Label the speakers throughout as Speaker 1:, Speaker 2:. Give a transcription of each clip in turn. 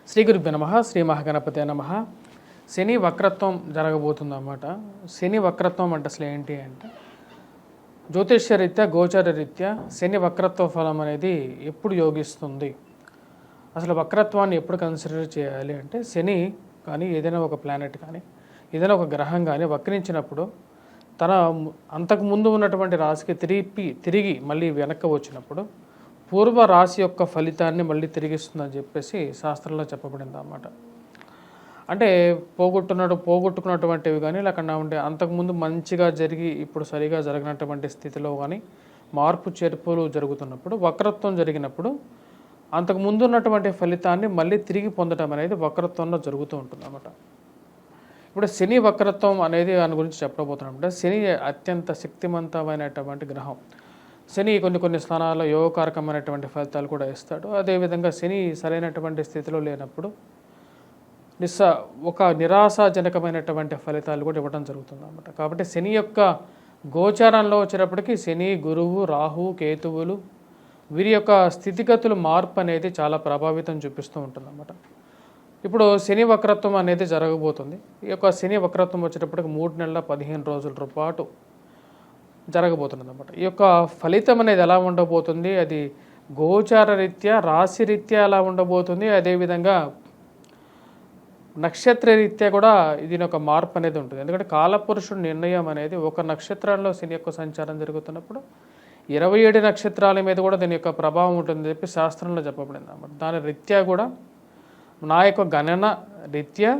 Speaker 1: శ్రీ గురుభ్యో నమః. శ్రీ మహాగణపతే నమః. శని వక్రత్వం జరగబోతుందన్నమాట. శని వక్రత్వం అంటే అసలు ఏంటి అంటే, జ్యోతిష్య రీత్యా గోచార రీత్యా శని వక్రత్వ ఫలం అనేది ఎప్పుడు యోగిస్తుంది, అసలు వక్రత్వాన్ని ఎప్పుడు కన్సిడర్ చేయాలి అంటే, శని కానీ ఏదైనా ఒక ప్లానెట్ కానీ ఏదైనా ఒక గ్రహం కానీ వక్రించినప్పుడు తన అంతకుముందు ఉన్నటువంటి రాశికి తిరిగి మళ్ళీ వెనక్కి వచ్చినప్పుడు పూర్వ రాశి యొక్క ఫలితాన్ని మళ్ళీ తిరిగిస్తుందని చెప్పేసి శాస్త్రంలో చెప్పబడింది అన్నమాట. అంటే పోగొట్టుకున్నటువంటివి కానీ లేకుండా ఉంటే అంతకుముందు మంచిగా జరిగి ఇప్పుడు సరిగా జరగినటువంటి స్థితిలో కానీ మార్పు చేర్పులు జరుగుతున్నప్పుడు వక్రత్వం జరిగినప్పుడు అంతకుముందు ఉన్నటువంటి ఫలితాన్ని మళ్ళీ తిరిగి పొందడం అనేది వక్రత్వంలో జరుగుతూ ఉంటుంది అన్నమాట. ఇప్పుడు శని వక్రత్వం అనేది దాని గురించి చెప్పబోతున్నాం. అంటే శని అత్యంత శక్తివంతమైనటువంటి గ్రహం. శని కొన్ని స్థానాల్లో యోగకారకమైనటువంటి ఫలితాలు కూడా ఇస్తాడు. అదేవిధంగా శని సరైనటువంటి స్థితిలో లేనప్పుడు ఒక నిరాశాజనకమైనటువంటి ఫలితాలు కూడా ఇవ్వడం జరుగుతుంది అన్నమాట. కాబట్టి శని యొక్క గోచారంలో వచ్చేటప్పటికి శని, గురువు, రాహు, కేతువులు వీరి యొక్క స్థితిగతులు మార్పు అనేది చాలా ప్రభావితం చూపిస్తూ ఉంటుంది అన్నమాట. ఇప్పుడు శని వక్రత్వం అనేది జరగబోతుంది. ఈ యొక్క శని వక్రత్వం వచ్చేటప్పటికి 3 నెలల 15 రోజుల పాటు జరగబోతున్నది అన్నమాట. ఈ యొక్క ఫలితం అనేది ఎలా ఉండబోతుంది, అది గోచార రీత్యా రాశి రీత్యా ఎలా ఉండబోతుంది, అదేవిధంగా నక్షత్ర రీత్యా కూడా దీని యొక్క మార్పు అనేది ఉంటుంది. ఎందుకంటే కాలపురుషుడు నిర్ణయం అనేది ఒక నక్షత్రంలో శని యొక్క సంచారం జరుగుతున్నప్పుడు 27 నక్షత్రాల మీద కూడా దీని యొక్క ప్రభావం ఉంటుందని చెప్పి శాస్త్రంలో చెప్పబడింది అన్నమాట. దాని రీత్యా కూడా నా యొక్క గణన రీత్యా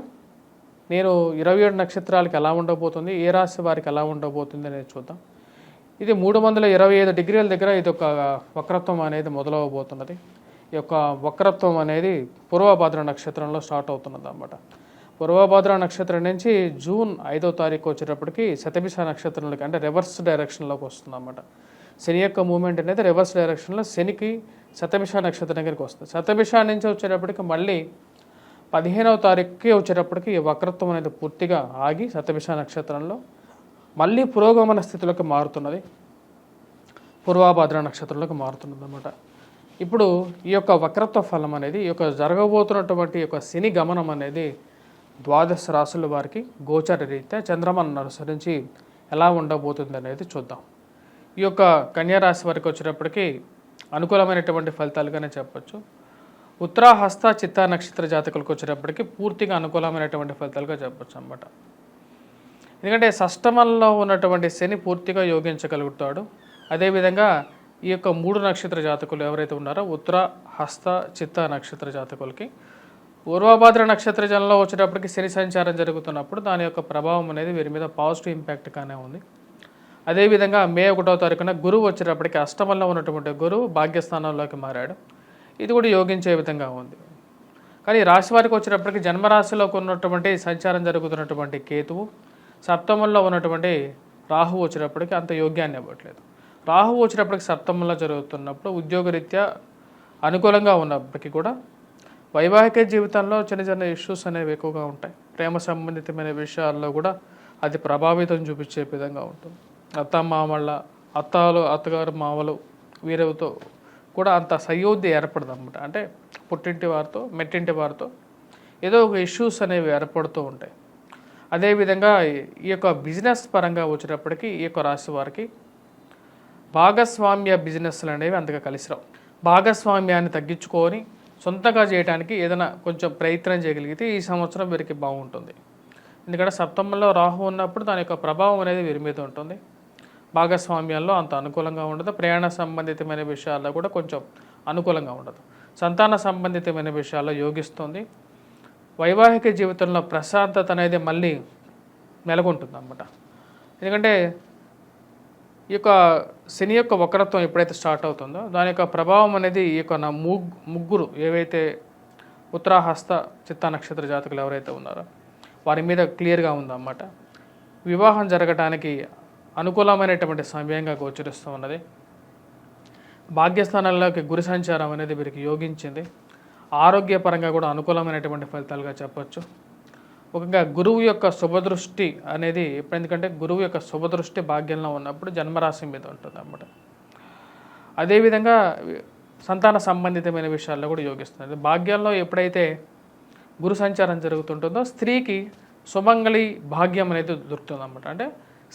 Speaker 1: నేను 27 నక్షత్రాలకి ఎలా ఉండబోతుంది, ఏ రాశి వారికి ఎలా ఉండబోతుంది అనేది చూద్దాం. ఇది 325 డిగ్రీల దగ్గర ఇది ఒక వక్రత్వం అనేది మొదలవబోతున్నది. ఈ యొక్క వక్రత్వం అనేది పూర్వభాద్ర నక్షత్రంలో స్టార్ట్ అవుతున్నది అన్నమాట. పూర్వభాద్ర నక్షత్రం నుంచి జూన్ 5వ తారీఖు వచ్చేటప్పటికి శతభిష నక్షత్రంలోకి అంటే రివర్స్ డైరెక్షన్లోకి వస్తుంది అన్నమాట. శని యొక్క మూమెంట్ అనేది రివర్స్ డైరెక్షన్లో శనికి శతభిష నక్షత్రం దగ్గరికి వస్తుంది. శతభిష నుంచి వచ్చేటప్పటికి మళ్ళీ 15వ తారీఖుకి వచ్చేటప్పటికి ఈ వక్రత్వం అనేది పూర్తిగా ఆగి శతభిష నక్షత్రంలో మళ్ళీ పురోగమన స్థితిలోకి మారుతున్నది, పూర్వభాద్ర నక్షత్రంలోకి మారుతున్నది అన్నమాట. ఇప్పుడు ఈ యొక్క వక్రత్వ ఫలం అనేది ఈ యొక్క జరగబోతున్నటువంటి యొక్క శని గమనం అనేది 12 రాశుల వారికి గోచర రీత్యా చంద్రమాను అనుసరించి ఎలా ఉండబోతుంది అనేది చూద్దాం. ఈ యొక్క కన్యారాశి వారికి వచ్చేటప్పటికి అనుకూలమైనటువంటి ఫలితాలుగానే చెప్పచ్చు. ఉత్తరాహస్త చిత్తా నక్షత్ర జాతకులకు వచ్చేటప్పటికి పూర్తిగా అనుకూలమైనటువంటి ఫలితాలుగా చెప్పచ్చు అన్నమాట. ఎందుకంటే షష్టమంలో ఉన్నటువంటి శని పూర్తిగా యోగించగలుగుతాడు. అదేవిధంగా ఈ యొక్క 3 నక్షత్ర జాతకులు ఎవరైతే ఉన్నారో ఉత్తర, హస్త, చిత్త నక్షత్ర జాతకులకి పూర్వభాద్ర నక్షత్ర జనంలో వచ్చేటప్పటికి శని సంచారం జరుగుతున్నప్పుడు దాని యొక్క ప్రభావం అనేది వీరి మీద పాజిటివ్ ఇంపాక్ట్గానే ఉంది. అదేవిధంగా మే 1వ తారీఖున గురువు వచ్చేటప్పటికి అష్టమంలో ఉన్నటువంటి గురువు భాగ్యస్థానంలోకి మారాడు. ఇది కూడా యోగించే విధంగా ఉంది. కానీ రాశి వారికి వచ్చేటప్పటికి జన్మరాశిలోకి ఉన్నటువంటి సంచారం జరుగుతున్నటువంటి కేతువు, సప్తమంలో ఉన్నటువంటి రాహు వచ్చేటప్పటికి అంత యోగ్యాన్ని ఇవ్వట్లేదు. రాహు వచ్చేటప్పటికి సప్తమంలో జరుగుతున్నప్పుడు ఉద్యోగరీత్యా అనుకూలంగా ఉన్నప్పటికీ కూడా వైవాహిక జీవితంలో చిన్న ఇష్యూస్ అనేవి ఎక్కువగా ఉంటాయి. ప్రేమ సంబంధితమైన విషయాల్లో కూడా అది ప్రభావితం చూపించే విధంగా ఉంటుంది. అత్తగారు మామలు వీరితో కూడా అంత సయోధ్య ఏర్పడదు అన్నమాట. అంటే పుట్టింటి వారితో మెట్టింటి వారితో ఏదో ఒక ఇష్యూస్ అనేవి ఏర్పడుతూ ఉంటాయి. అదేవిధంగా ఈ యొక్క బిజినెస్ పరంగా వచ్చేటప్పటికి ఈ యొక్క రాశి వారికి భాగస్వామ్య బిజినెస్లు అనేవి అంతగా కలిసి రావు. భాగస్వామ్యాన్ని తగ్గించుకొని సొంతంగా చేయడానికి ఏదైనా కొంచెం ప్రయత్నం చేయగలిగితే ఈ సంవత్సరం వీరికి బాగుంటుంది. ఎందుకంటే సప్తమంలో రాహు ఉన్నప్పుడు దాని యొక్క ప్రభావం అనేది వీరి మీద ఉంటుంది. భాగస్వామ్యాల్లో అంత అనుకూలంగా ఉండదు. ప్రయాణ సంబంధితమైన విషయాల్లో కూడా కొంచెం అనుకూలంగా ఉండదు. సంతాన సంబంధితమైన విషయాల్లో యోగిస్తుంది. వైవాహిక జీవితంలో ప్రశాంతత అనేది మళ్ళీ నెలకొంటుంది అన్నమాట. ఎందుకంటే ఈ యొక్క శని యొక్క వక్రత్వం ఎప్పుడైతే స్టార్ట్ అవుతుందో దాని యొక్క ప్రభావం అనేది ఈ యొక్క ముగ్గురు ఏవైతే ఉత్తరాహస్త చిత్తా నక్షత్ర జాతకులు ఎవరైతే ఉన్నారో వారి మీద క్లియర్గా ఉందన్నమాట. వివాహం జరగటానికి అనుకూలమైనటువంటి సమయంగా గోచరిస్తూ ఉన్నది. భాగ్యస్థానాల్లోకి గురి సంచారం అనేది వీరికి యోగించింది. ఆరోగ్యపరంగా కూడా అనుకూలమైనటువంటి ఫలితాలుగా చెప్పచ్చు. ముఖ్యంగా గురువు యొక్క శుభదృష్టి అనేది ఎందుకంటే గురువు యొక్క శుభదృష్టి భాగ్యంలో ఉన్నప్పుడు జన్మరాశి మీద ఉంటుంది అన్నమాట. అదేవిధంగా సంతాన సంబంధితమైన విషయాల్లో కూడా యోగిస్తుంది. భాగ్యంలో ఎప్పుడైతే గురు సంచారం జరుగుతుంటుందో స్త్రీకి సుమంగళి భాగ్యం అనేది దొరుకుతుంది అన్నమాట. అంటే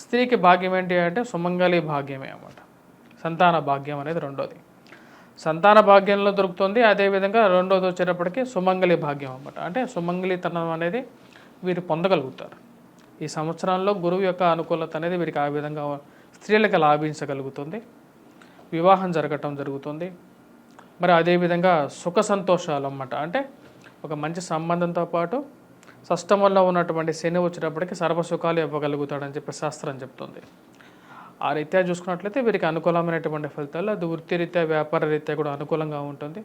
Speaker 1: స్త్రీకి భాగ్యం ఏంటి అంటే సుమంగళి భాగ్యమే అన్నమాట. సంతాన భాగ్యం అనేది రెండోది సంతాన భాగ్యంలో దొరుకుతుంది. అదేవిధంగా రెండోది వచ్చేటప్పటికి సుమంగళి భాగ్యం అన్నమాట. అంటే సుమంగళితనం అనేది వీరు పొందగలుగుతారు. ఈ సంవత్సరంలో గురువు యొక్క అనుకూలత అనేది వీరికి ఆ విధంగా స్త్రీలకు లాభించగలుగుతుంది. వివాహం జరగటం జరుగుతుంది. మరి అదేవిధంగా సుఖ సంతోషాలు అన్నమాట. అంటే ఒక మంచి సంబంధంతో పాటు షష్టమంలో ఉన్నటువంటి శని వచ్చినప్పటికీ సర్వసుఖాలు ఇవ్వగలుగుతాడని చెప్పి శాస్త్రం చెప్తుంది. ఆ రీత్యా చూసుకున్నట్లయితే వీరికి అనుకూలమైనటువంటి ఫలితాలు, అది వృత్తిరీత్యా వ్యాపార రీత్యా కూడా అనుకూలంగా ఉంటుంది.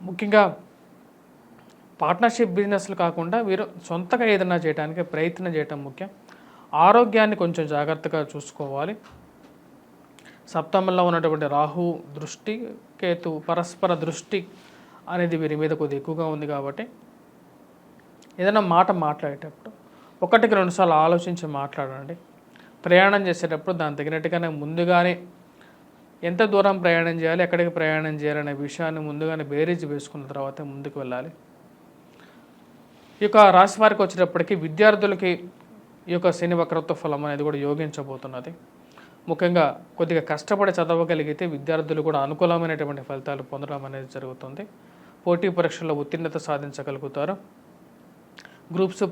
Speaker 1: ముఖ్యంగా పార్ట్నర్షిప్ బిజినెస్లు కాకుండా వీరు సొంతగా ఏదైనా చేయడానికి ప్రయత్నం చేయటం ముఖ్యం. ఆరోగ్యాన్ని కొంచెం జాగ్రత్తగా చూసుకోవాలి. సప్తమంలో ఉన్నటువంటి రాహు దృష్టి, కేతు పరస్పర దృష్టి అనేది వీరి మీద కొద్దిగా ఎక్కువగా ఉంది కాబట్టి ఏదైనా మాట మాట్లాడేటప్పుడు 1-2 సార్లు ఆలోచించి మాట్లాడండి. ప్రయాణం చేసేటప్పుడు దాని తగినట్టుగానే ముందుగానే ఎంత దూరం ప్రయాణం చేయాలి, ఎక్కడికి ప్రయాణం చేయాలనే విషయాన్ని ముందుగానే బేరీజ్ వేసుకున్న తర్వాత ముందుకు వెళ్ళాలి. ఈ యొక్క రాశి వారికి వచ్చేటప్పటికి విద్యార్థులకి ఈ యొక్క శని వక్రత్వ ఫలం అనేది కూడా యోగించబోతున్నది. ముఖ్యంగా కొద్దిగా కష్టపడి చదవగలిగితే విద్యార్థులు కూడా అనుకూలమైనటువంటి ఫలితాలు పొందడం అనేది జరుగుతుంది. పోటీ పరీక్షల్లో ఉత్తీర్ణత సాధించగలుగుతారు. గ్రూప్స్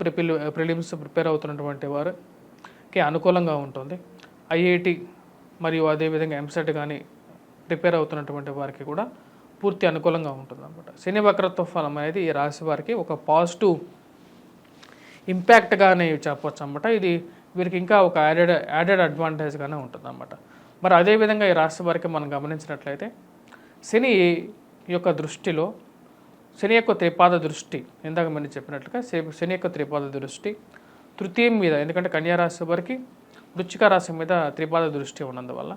Speaker 1: ప్రిలిమ్స్ ప్రిపేర్ అవుతున్నటువంటి వారికి అనుకూలంగా ఉంటుంది. ఐఐటి మరియు అదేవిధంగా ఎంసెట్ కానీ ప్రిపేర్ అవుతున్నటువంటి వారికి కూడా పూర్తి అనుకూలంగా ఉంటుంది అన్నమాట. శని వక్రత్వ ఫలం అనేది ఈ రాశి వారికి ఒక పాజిటివ్ ఇంపాక్ట్గానే చెప్పవచ్చు అన్నమాట. ఇది వీరికి ఇంకా ఒక యాడెడ్ అడ్వాంటేజ్గానే ఉంటుంది అన్నమాట. మరి అదేవిధంగా ఈ రాశి వారికి మనం గమనించినట్లయితే శని యొక్క దృష్టిలో శని యొక్క త్రిపాద దృష్టి, ఇందాక మనం చెప్పినట్లుగా శని యొక్క త్రిపాద దృష్టి తృతీయం మీద, ఎందుకంటే కన్యారాశి వారికి వృశ్చిక రాశి మీద త్రిపాద దృష్టి ఉన్నందువల్ల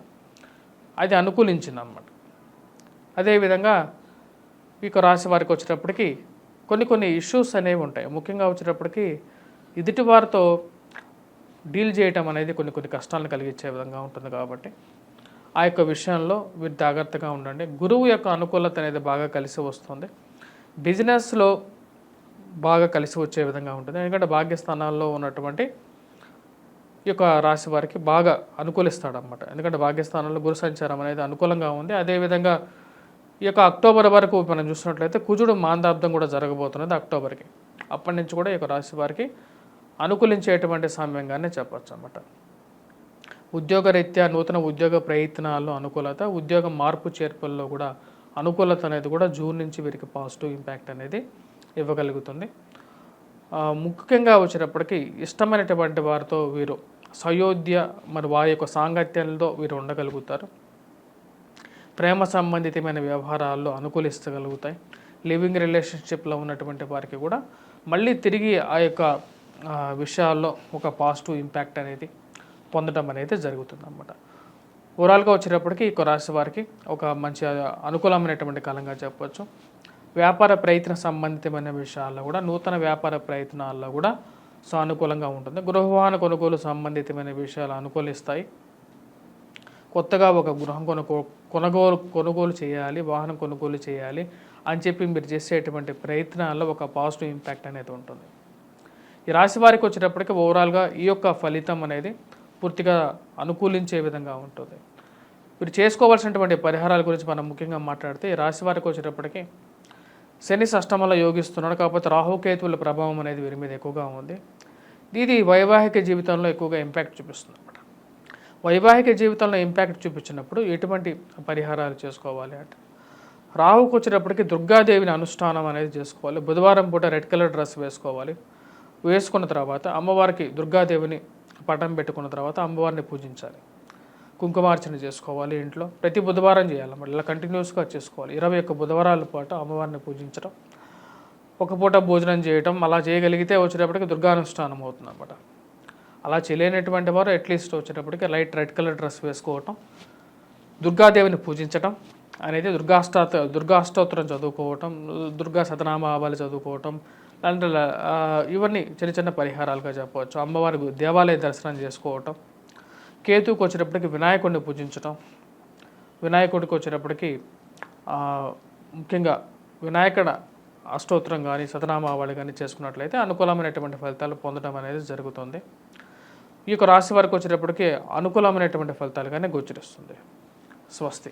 Speaker 1: అది అనుకూలించింది అన్నమాట. అదేవిధంగా ఈ రాశి వారికి వచ్చేటప్పటికి కొన్ని ఇష్యూస్ అనేవి ఉంటాయి. ముఖ్యంగా వచ్చేటప్పటికి ఎదుటి వారితో డీల్ చేయటం అనేది కొన్ని కష్టాలను కలిగించే విధంగా ఉంటుంది కాబట్టి ఆ యొక్క విషయంలో మీరు జాగ్రత్తగా ఉండండి. గురువు యొక్క అనుకూలత అనేది బాగా కలిసి వస్తుంది. బిజినెస్లో బాగా కలిసి వచ్చే విధంగా ఉంటుంది. ఎందుకంటే భాగ్యస్థానాల్లో ఉన్నటువంటి ఈ యొక్క రాశి వారికి బాగా అనుకూలిస్తాడన్నమాట. ఎందుకంటే భాగ్యస్థానంలో గురు సంచారం అనేది అనుకూలంగా ఉంది. అదేవిధంగా ఈ యొక్క అక్టోబర్ వరకు మనం చూసినట్లయితే కుజుడు మాందాబ్దం కూడా జరగబోతున్నది అక్టోబర్కి. అప్పటి నుంచి కూడా ఈ యొక్క రాశి వారికి అనుకూలించేటువంటి సమయంగానే చెప్పచ్చు అన్నమాట. ఉద్యోగరీత్యా నూతన ఉద్యోగ ప్రయత్నాల్లో అనుకూలత, ఉద్యోగ మార్పు చేర్పుల్లో కూడా అనుకూలత అనేది కూడా జూన్ నుంచి వీరికి పాజిటివ్ ఇంపాక్ట్ అనేది ఇవ్వగలుగుతుంది. ముఖ్యంగా వచ్చేటప్పటికి ఇష్టమైనటువంటి వారితో వీరు సయోధ్య మరి వారి యొక్క సాంగత్యంలో వీరు ఉండగలుగుతారు. ప్రేమ సంబంధితమైన వ్యవహారాల్లో అనుకూలిస్తగలుగుతాయి. లివింగ్ రిలేషన్షిప్లో ఉన్నటువంటి వారికి కూడా మళ్ళీ తిరిగి ఆ యొక్క విషయాల్లో ఒక పాజిటివ్ ఇంపాక్ట్ అనేది పొందడం అనేది జరుగుతుంది అన్నమాట. ఓవరాల్గా వచ్చేటప్పటికి ఈ రాశి వారికి ఒక మంచి అనుకూలమైనటువంటి కాలంగా చెప్పవచ్చు. వ్యాపార ప్రయత్న సంబంధితమైన విషయాల్లో కూడా నూతన వ్యాపార ప్రయత్నాల్లో కూడా సానుకూలంగా ఉంటుంది. గృహవాహన కొనుగోలు సంబంధితమైన విషయాలు అనుకూలిస్తాయి. కొత్తగా ఒక గృహం కొనుగోలు చేయాలి, వాహనం కొనుగోలు చేయాలి అని చెప్పి మీరు చేసేటువంటి ప్రయత్నాల్లో ఒక పాజిటివ్ ఇంపాక్ట్ అనేది ఉంటుంది. ఈ రాశి వారికి వచ్చేటప్పటికి ఓవరాల్గా ఈ యొక్క ఫలితం అనేది పూర్తిగా అనుకూలించే విధంగా ఉంటుంది. మీరు చేసుకోవాల్సినటువంటి పరిహారాల గురించి మనం ముఖ్యంగా మాట్లాడితే ఈ రాశి వారికి వచ్చేటప్పటికి శని షష్టమంలో యోగిస్తున్నాడు. కాకపోతే రాహుకేతువుల ప్రభావం అనేది వీరి మీద ఎక్కువగా ఉంది. ఇది వైవాహిక జీవితంలో ఎక్కువగా ఇంపాక్ట్ చూపిస్తుంది అన్నమాట. వైవాహిక జీవితంలో ఇంపాక్ట్ చూపించినప్పుడు ఎటువంటి పరిహారాలు చేసుకోవాలి అంటే రాహుకు వచ్చేటప్పటికి దుర్గాదేవిని అనుష్ఠానం అనేది చేసుకోవాలి. బుధవారం పూట రెడ్ కలర్ డ్రెస్ వేసుకోవాలి. వేసుకున్న తర్వాత అమ్మవారికి దుర్గాదేవిని పటం పెట్టుకున్న తర్వాత అమ్మవారిని పూజించాలి. కుంకుమార్చన చేసుకోవాలి. ఇంట్లో ప్రతి బుధవారం చేయాలి. మరి ఇలా కంటిన్యూస్గా చేసుకోవాలి. 21 బుధవారాల పాటు అమ్మవారిని పూజించడం, ఒక పూట భోజనం చేయటం, అలా చేయగలిగితే వచ్చేటప్పటికి దుర్గానుష్ఠానం అవుతుంది అన్నమాట. అలా చేయలేనటువంటి వారు అట్లీస్ట్ వచ్చేటప్పటికి రెడ్ కలర్ డ్రెస్ వేసుకోవటం, దుర్గాదేవిని పూజించటం అనేది దుర్గాష్టోత్తరం చదువుకోవటం, దుర్గా శతనామాలు చదువుకోవటం, అంటే ఇవన్నీ చిన్న పరిహారాలుగా చెప్పవచ్చు. అమ్మవారి దేవాలయ దర్శనం చేసుకోవటం, కేతువుకి వచ్చేటప్పటికి వినాయకుడిని పూజించటం, వినాయకుడికి వచ్చేటప్పటికి ముఖ్యంగా వినాయకుడ అష్టోత్తరం కానీ శతనామావళి కానీ చేసుకున్నట్లయితే అనుకూలమైనటువంటి ఫలితాలు పొందడం అనేది జరుగుతుంది. ఈ యొక్క రాశి వారికి వచ్చేటప్పటికి అనుకూలమైనటువంటి ఫలితాలుగానే గోచరిస్తుంది. స్వస్తి.